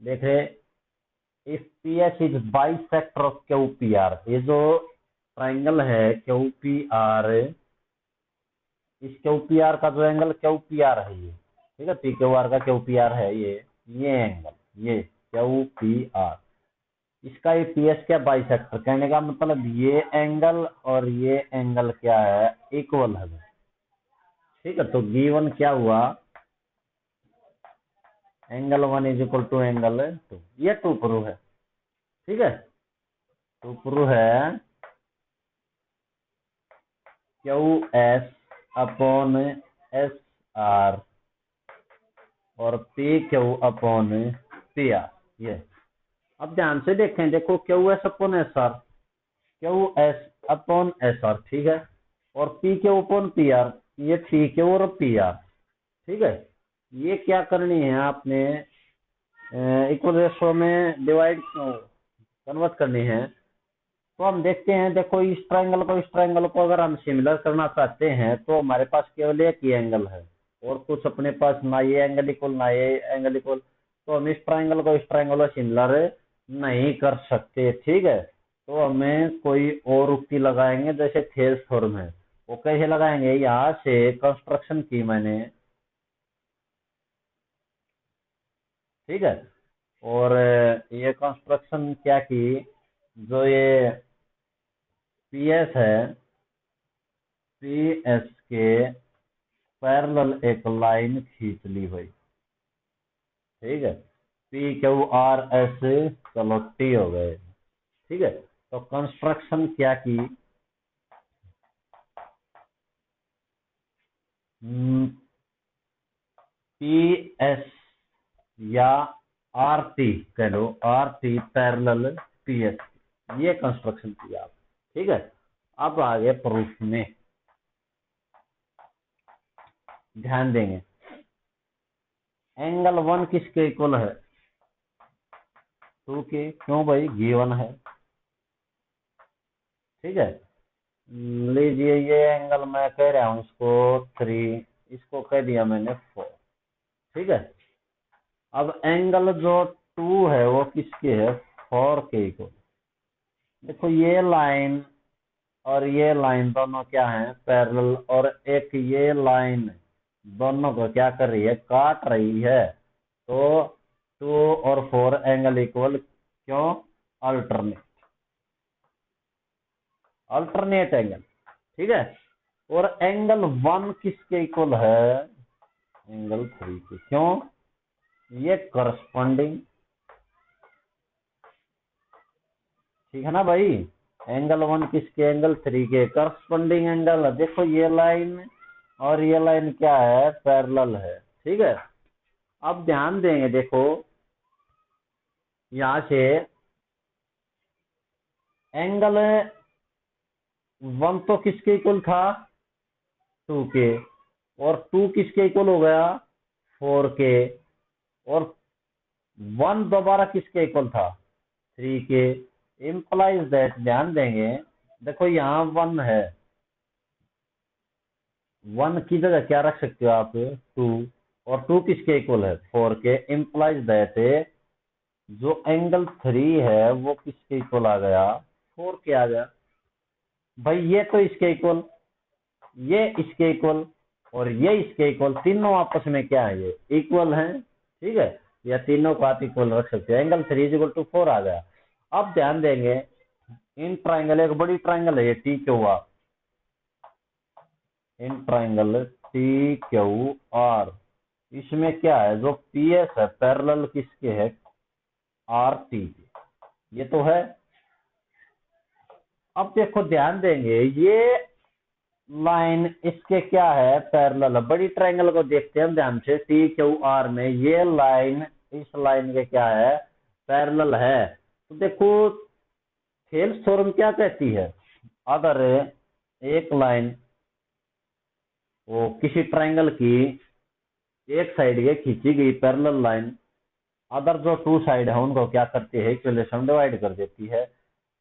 देख रहे, if P S is bisector of Q P R, ये जो ट्राइंगल है क्यू पी आर, इस क्यू पी आर का जो एंगल क्यू पी आर है ये, ठीक है, पी क्यू आर का क्यू पी आर है ये एंगल, ये क्यू पी आर, इसका ये पी एस क्या बाइसेक्टर, कहने का मतलब ये एंगल और ये एंगल क्या है, इक्वल है। ठीक है, तो गिवन क्या हुआ, angle 1 is equal to angle 2, ये टू प्रूव है। ठीक है, टू प्रूव है Q S upon S R और P Q upon P R, ये। अब ध्यान से देखें, देखो Q S upon S R, Q S upon S R, ठीक है, और P Q upon P R, ये पी क्यू और पी आर। ठीक है, ये क्या करनी है आपने, इक्वल रेशो में डिवाइड कन्वर्ट करनी है। तो हम देखते हैं, देखो इस ट्रायंगल को अगर हम सिमिलर करना चाहते हैं तो हमारे पास केवल एक ही एंगल है और कुछ अपने पास ना ये एंगल इक्वल ना ये एंगल इक्वल, तो हम इस ट्रायंगल को सिमिलर नहीं कर सकते। ठीक है, तो हमें कोई और उक्ति लगाएंगे, जैसे थेल्स थ्योरम है, वो कैसे लगाएंगे, यहाँ से कंस्ट्रक्शन की मैंने। ठीक है, और ये कंस्ट्रक्शन क्या की, जो ये पी एस है, पी एस के पैरेलल एक लाइन खींच ली हुई। ठीक है, पी क्यू आर एस, चलो टी हो गए। ठीक है, तो कंस्ट्रक्शन क्या की, पी एस या आर टी कह लो, R T parallel P S, ये कंस्ट्रक्शन की आप। ठीक है, अब आगे प्रूफ में ध्यान देंगे, एंगल 1 किसके इक्वल है, 2 के, क्यों भाई गिवन है। ठीक है, लीजिए ये एंगल मैं कह रहा हूं इसको 3, इसको कह दिया मैंने 4। ठीक है, अब एंगल जो 2 है वो किसके है, 4 के इक्वल। देखो ये लाइन और ये लाइन दोनों क्या है, पैरेलल, और एक ये लाइन दोनों को क्या कर रही है, काट रही है। तो 2 और 4 एंगल इक्वल, क्यों, अल्टरनेट, अल्टरनेट एंगल। ठीक है, और एंगल 1 किसके इक्वल है, एंगल 3 के, क्यों, ये करस्पॉन्डिंग। ठीक है ना भाई, एंगल 1 किसके, एंगल 3 के करस्पॉन्डिंग एंगल। देखो ये लाइन और ये लाइन क्या है, पैरेलल है। ठीक है, अब ध्यान देंगे, देखो यहां से एंगल 1 तो किसके इक्वल था, 2 के, और 2 किसके इक्वल हो गया, 4 के, और 1 दोबारा किसके इक्वल था, 3 के। इम्प्लाइज दैट, ध्यान देंगे, देखो यहाँ 1 है, 1 की जगह क्या रख सकते हो आप, 2, और 2 किसके इक्वल है, 4 के। इम्प्लाइज दैट जो एंगल 3 है वो किसके इक्वल आ गया, 4 के आ गया। भाई ये तो इसके इक्वल, ये इसके इक्वल, और ये इसके इक्वल, तीनों आपस में क्या है, ये इक्वल है। ठीक है, या तीनों को आप इक्वल रख सकते हो, एंगल 3 इज इक्वल टू 4 आ गया। अब ध्यान देंगे, इन ट्राइंगल, एक बड़ी ट्राइंगल है ये T Q R, in triangle T Q R, इसमें क्या है, जो पी एस है पैरेलल किसके है, आर टी के, ये तो है। अब देखो ध्यान देंगे, ये लाइन इसके क्या है, पैरेलल है। बड़ी ट्रायंगल को देखते हैं ध्यान से, टी क्यू आर में ये लाइन इस लाइन के क्या है, पैरेलल है। तो देखो थेल्स थ्योरम क्या कहती है, अगर एक लाइन वो किसी ट्रायंगल की एक साइड ये खींची गई पैरेलल लाइन, अदर जो 2 साइड है उनको क्या करती है, इक्विलेशन डिवाइड कर देती है।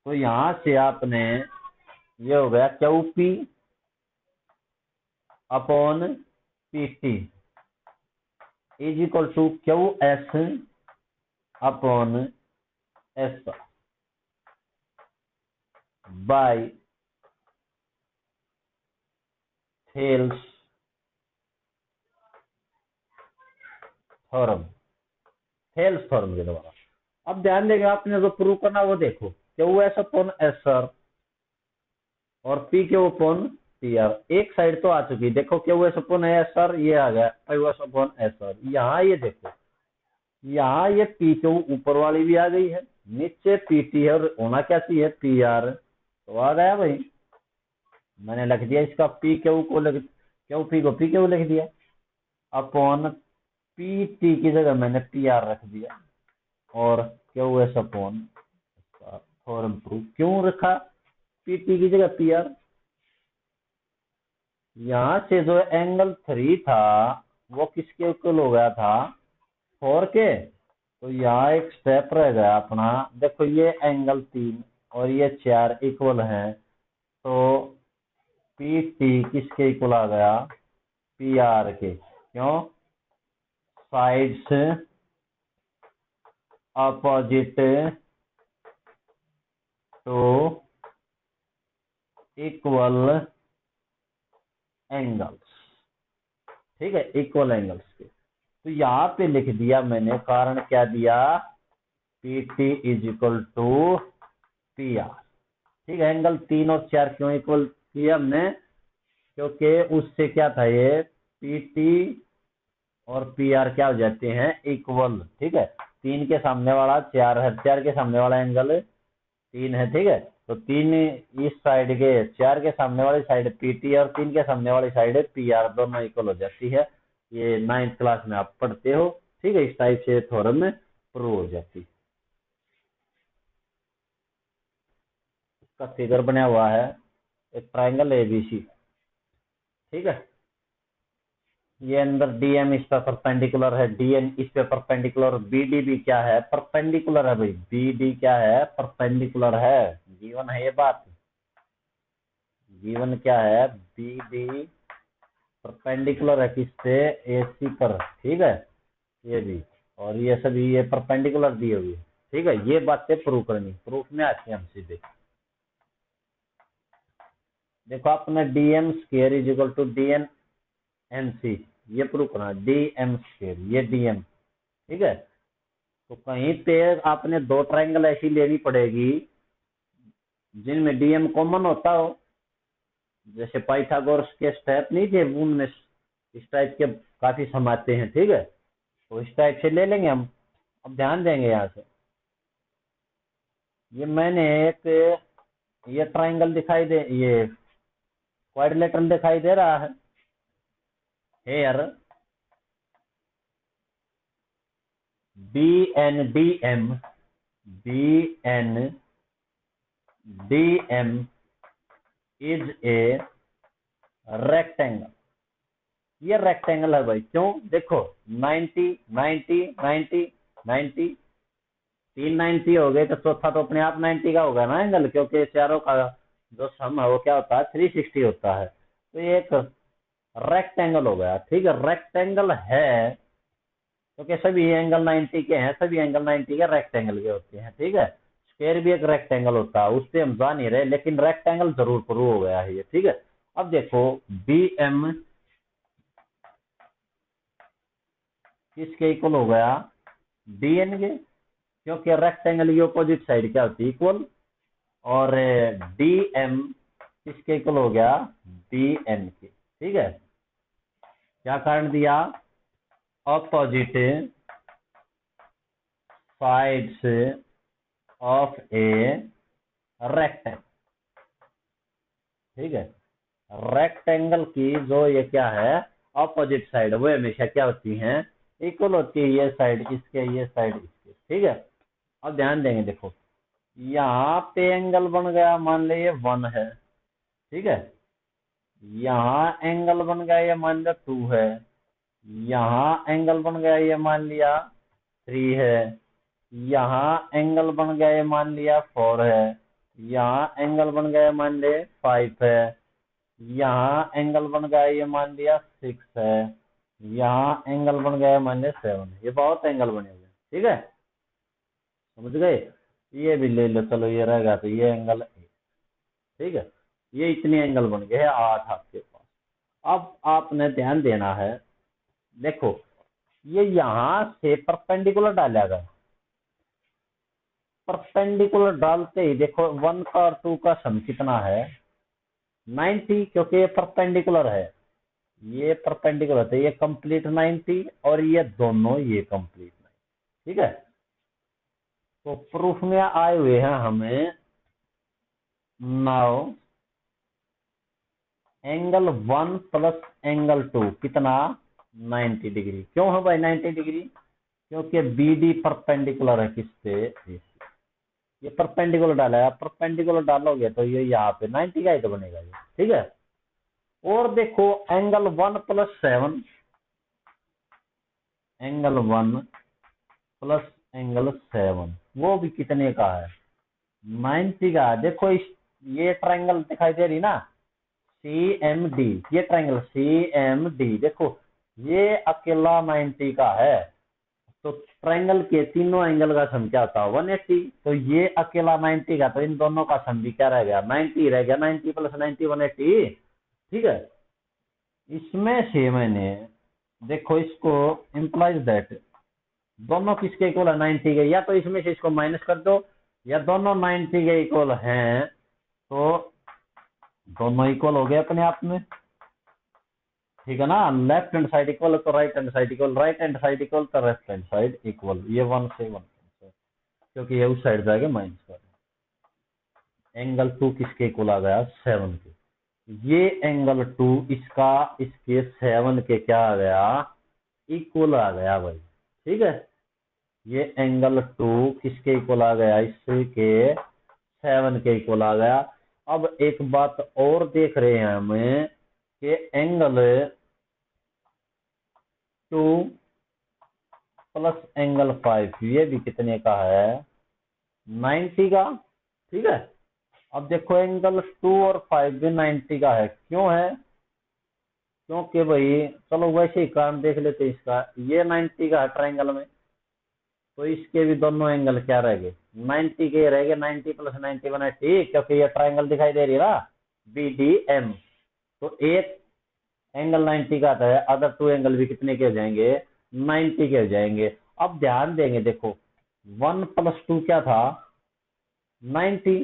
तो यहां से आपने ये हो गया Q P upon P T is equal to Q S upon S by Thales theorem, Thales theorem के द्वारा। अब ध्यान देंगे आपने जो प्रूव करना वो देखो, Q S upon S R और P Q upon P R. एक साइड तो आ चुकी, देखो Q S upon S R ये आ गया, Q S upon S R. यहाँ ये देखो, यहाँ ये पी क्यू ऊपर वाली भी आ गई है, नीचे पी टी है, और होना क्या चाहिए पी आर, तो आ गया भाई। मैंने लिख दिया इसका पी क्यू को, क्यू पी को पी क्यू लिख दिया, अपॉन पी टी की जगह मैंने पी आर रख दिया, और Q S upon theorem proof. क्यों रखा पी टी की जगह पी आर? यहां से जो एंगल 3 था वो किसके इक्वल हो गया था, 4 के। तो यहाँ एक स्टेप रह गया अपना, देखो ये एंगल 3 और ये 4 इक्वल है, तो पी टी किसके इक्वल आ गया, पी आर के। क्यों, sides opposite to equal angles, ठीक है, इक्वल एंगल्स के। तो यहाँ पे लिख दिया मैंने, कारण क्या दिया, P T is equal to P R, ठीक है। एंगल 3 और 4 क्यों इक्वल किया हमने, क्योंकि उससे क्या था, ये पी टी और पी आर क्या हो जाते हैं, इक्वल, ठीक है। 3 के सामने वाला 4 है, 4 के सामने वाला एंगल 3 है, ठीक है। तो 3 इस साइड के, 4 के सामने वाली साइड पी टी और 3 के सामने वाली साइड पी आर, दोनों इक्वल हो जाती है। ये 9th क्लास में आप पढ़ते हो, ठीक है। इस टाइप से थ्योरम में प्रूव हो जाती है। इसका फिगर बना हुआ है, एक ट्राइंगल एबीसी, ठीक है। ये अंदर डीएम इस पर परपेंडिकुलर है, डीएन इस पे परपेंडिकुलर, बीडी भी क्या है, परपेंडिकुलर है भाई, बीडी क्या है, परपेंडिकुलर है। जीवन है ये बात, जीवन क्या है, बीडी परपेंडिकुलर है किससे, एसी पर, ठीक है। ये भी और ये सभी ये परपेंडिकुलर दी हुई है, ठीक है। ये बातें प्रूव करनी, प्रूफ में आती है हम सीधे। देखो आपने DM square is equal to DN NC, ये प्रूव करना, डीएम स्क्वायर ये डीएम, ठीक है। तो कहीं पे आपने दो ट्रायंगल ऐसी लेनी पड़ेगी जिनमें डीएम कॉमन होता हो, जैसे पाइथागोरस के स्टेप नहीं थे, उनमें इस टाइप के काफी सम आते हैं, ठीक है। तो इस टाइप से ले लेंगे हम। अब ध्यान देंगे यहाँ से, ये मैंने एक ये ट्रायंगल दिखाई दे, ये क्वाड्रिलेटरल दिखाई दे रहा है, here B N D M, B N D M is a rectangle. ये रेक्टेंगल है भाई, क्यों, देखो 90 90 90 90, 390 हो गए, तो चौथा तो अपने आप 90 का होगा ना एंगल, क्योंकि चारों का जो सम है वो क्या होता है, 360 होता है। तो ये एक रेक्टेंगल हो गया, ठीक है। रेक्टेंगल है क्योंकि सभी एंगल 90 के हैं, सभी एंगल 90 के रेक्टेंगल के होते हैं, ठीक है। स्क्वायर भी एक रेक्टेंगल होता है, उससे हम जा नहीं रहे, लेकिन रेक्टेंगल जरूर प्रूव हो गया है ये, ठीक है। अब देखो बी एम किसके इक्वल हो गया, डी एन के, क्योंकि रेक्टेंगल की अपोजिट साइड क्या होती है, इक्वल। और डी एम किसके इक्वल हो गया, डी एन के, ठीक है। क्या कारण दिया, opposite sides of a rectangle, ठीक है। रेक्टेंगल की जो ये क्या है, अपोजिट साइड, वो हमेशा क्या होती हैं, इक्वल होती है। ये साइड इसके, ये साइड इसके, ठीक है। अब ध्यान देंगे, देखो यहाँ पे एंगल बन गया, मान लीजिए 1 है, ठीक है। यहाँ एंगल बन गया, ये मान लिया 2 है। यहाँ एंगल बन गया, ये मान लिया 3 है। यहाँ एंगल बन गया, ये मान लिया 4 है। यहाँ एंगल बन गया, मान लिया 5 है। यहाँ एंगल बन गया, ये मान लिया 6 है। यहाँ एंगल बन गया, मान लिया 7 है। ये बहुत एंगल बने हुए, ठीक है। समझ गए। ये भी ले लो, चलो ये रहेगा तो ये एंगल ए, ठीक है। ये इतने एंगल बन गए हैं 8 आपके पास। अब आपने ध्यान देना है, देखो ये यहां से परपेंडिकुलर डाला गया, परपेंडिकुलर डालते ही देखो 1 का और 2 का सम कितना है 90, क्योंकि ये परपेंडिकुलर है, ये परपेंडिकुलर है, ये कंप्लीट 90 और ये दोनों ये कंप्लीट 90, ठीक है। तो प्रूफ में आए हुए हैं हमें नाउ एंगल 1 प्लस एंगल 2 कितना 90 डिग्री। क्यों है भाई 90 डिग्री, क्योंकि बी डी परपेंडिकुलर है किससे, ये परपेंडिकुलर डाला है, परपेंडिकुलर डालोगे तो ये यहाँ पे 90 का ही तो बनेगा ये, ठीक है। और देखो angle 1 plus 7, angle 1 plus angle 7 वो भी कितने का है 90 का। देखो इस ये ट्रायंगल दिखाई दे रही ना सी एम डी, ये ट्रायंगल सी एम डी, देखो ये अकेला 90 का है, तो ट्रायंगल के तीनों एंगल का सम क्या होता है 180, तो ये अकेला 90 का, तो इन दोनों का सम भी क्या रह गया 90 रह गया, 90 प्लस 90 180, ठीक है। इसमें से मैंने देखो इसको इम्प्लाइज दैट दोनों किसके इक्वल है 90 के, या तो इसमें से इसको माइनस कर दो, या दोनों 90 के इक्वल हैं तो दोनों इक्वल हो गए अपने आप में, ठीक है ना। लेफ्ट हैंड साइड इक्वल तो right hand side equal, right hand side equal तो लेफ्ट हैंड साइड इक्वल, ये 1 से 1 क्योंकि ये उस साइड जाएगा माइनस कर। एंगल 2 किसके इक्वल आ गया 7 के, ये एंगल 2 इसका इसके 7 के क्या आ गया इक्वल आ गया भाई, ठीक है। ये एंगल 2 किसके इक्वल आ गया इसके 7 के इक्वल आ गया। अब एक बात और देख रहे हैं हमें कि एंगल 2 प्लस एंगल 5 ये भी कितने का है 90 का, ठीक है। अब देखो एंगल 2 और 5 भी 90 का है, क्यों है, क्योंकि भाई चलो वैसे ही काम देख लेते हैं इसका, ये 90 का है ट्रायंगल में, तो इसके भी दोनों एंगल क्या रह गए 90 के रह गए, 90 प्लस 90 180, क्योंकि ये ट्रायंगल दिखाई दे रही है ना बी डी एम, तो एक एंगल 90 का आता है, अदर 2 एंगल भी कितने के हो जाएंगे 90 के हो जाएंगे। अब ध्यान देंगे देखो 1 प्लस 2 क्या था 90,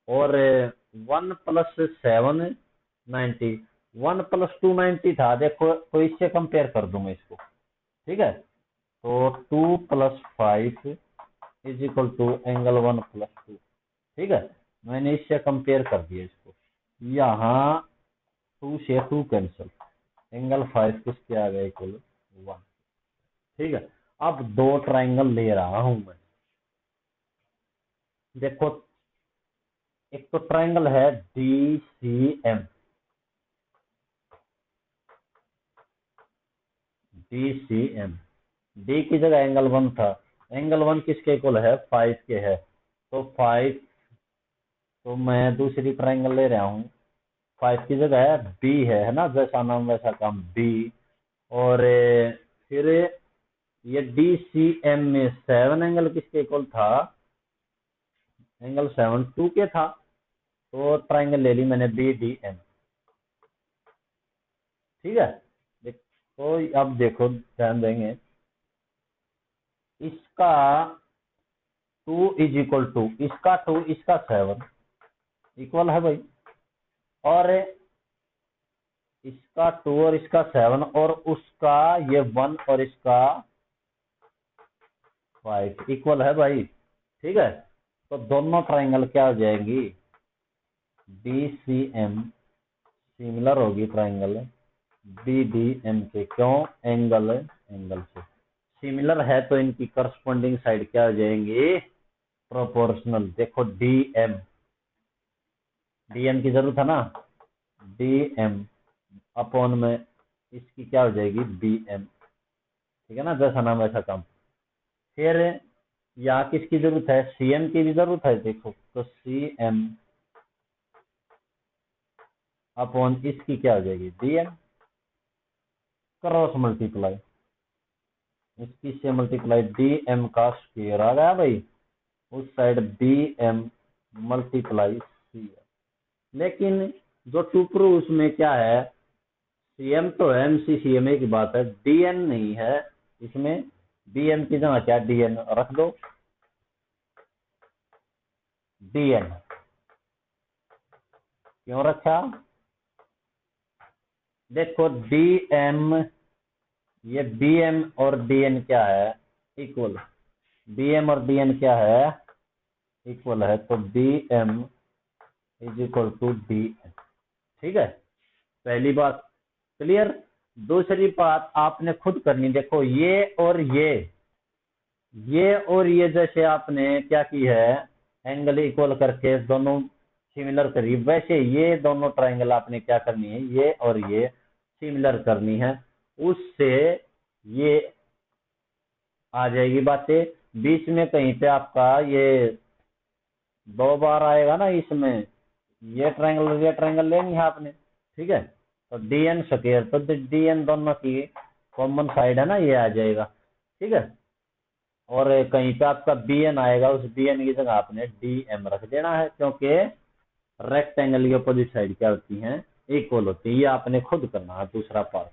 और 1 प्लस 7 90, 1 प्लस 2 90 था, देखो तो इससे कंपेयर कर दूंगा इसको, ठीक है। तो 2 plus 5 is equal to angle 1 plus 2, ठीक है। मैंने इससे कंपेयर कर दिया इसको, यहाँ 2 से 2 कैंसिल, एंगल 5 किसके आ गया इक्वल 1, ठीक है। अब दो ट्रायंगल ले रहा हूं मैं, देखो एक तो ट्रायंगल है D C M, D C M, D की जगह एंगल 1 था, एंगल 1 किसके इक्वल है 5 के है, तो 5, तो मैं दूसरी ट्रायंगल ले रहा हूँ 5 की जगह है बी है ना, जैसा नाम वैसा काम बी, और फिर ये डी सी एम में 7 एंगल किसके इक्वल था एंगल 7 2 के था, तो ट्रायंगल ले ली मैंने बी डी एम, ठीक है। तो अब देखो ध्यान देंगे इसका 2 इज इक्वल टू इसका 2 इसका 7 इक्वल है भाई, और इसका 2 और इसका 7 और उसका ये 1 और इसका 5 इक्वल है भाई, ठीक है। तो दोनों ट्रायंगल क्या हो जाएंगी डी सी एम सिमिलर होगी ट्रायंगल बी डी एम के, क्यों एंगल एंगल से सिमिलर है तो इनकी करस्पॉन्डिंग साइड क्या हो जाएंगी प्रोपोर्शनल। देखो डी एम की जरूरत है ना, डी एम अपॉन में इसकी क्या हो जाएगी बी एम, ठीक है ना, जैसा नाम वैसा काम। फिर यहाँ किसकी जरूरत है सी एम की भी जरूरत है, देखो तो सी एम अपॉन इसकी क्या हो जाएगी डी एम, क्रॉस मल्टीप्लाई, इसकी से मल्टीप्लाई डी एम का स्क्वायर आ गया भाई, उस side B M multiply C M. लेकिन जो टू प्रूव उसमें क्या है, सी एम तो है, एम सी सी एम की बात है, डी एन नहीं है इसमें। बी एम की जगह क्या डी एन रख दो, डी एन क्यों रखा, देखो डी एम, ये बी एम और डी एन क्या है, इक्वल। बी एम और डी एन क्या है, इक्वल है, तो B M is equal to D N. ठीक है, पहली बात क्लियर। दूसरी बात आपने खुद करनी, देखो ये और ये जैसे आपने क्या की है, एंगल इक्वल करके दोनों सिमिलर करी, वैसे ये दोनों ट्रायंगल आपने क्या करनी है, ये और ये सिमिलर करनी है, उससे ये आ जाएगी बातें। बीच में कहीं पे आपका ये 2 बार आएगा ना, इसमें ये ट्रायंगल लेनी है आपने। ठीक है, तो डी एन स्क्वायर, तो डी एन दोनों की कॉमन साइड है ना, ये आ जाएगा। ठीक है, और कहीं पे आपका बी एन आएगा, उस बी एन की जगह आपने डी एम रख देना है, क्योंकि रेक्टेंगल की अपोजिट साइड क्या होती है, इक्वल होती है। ये आपने खुद करना है दूसरा पार्ट।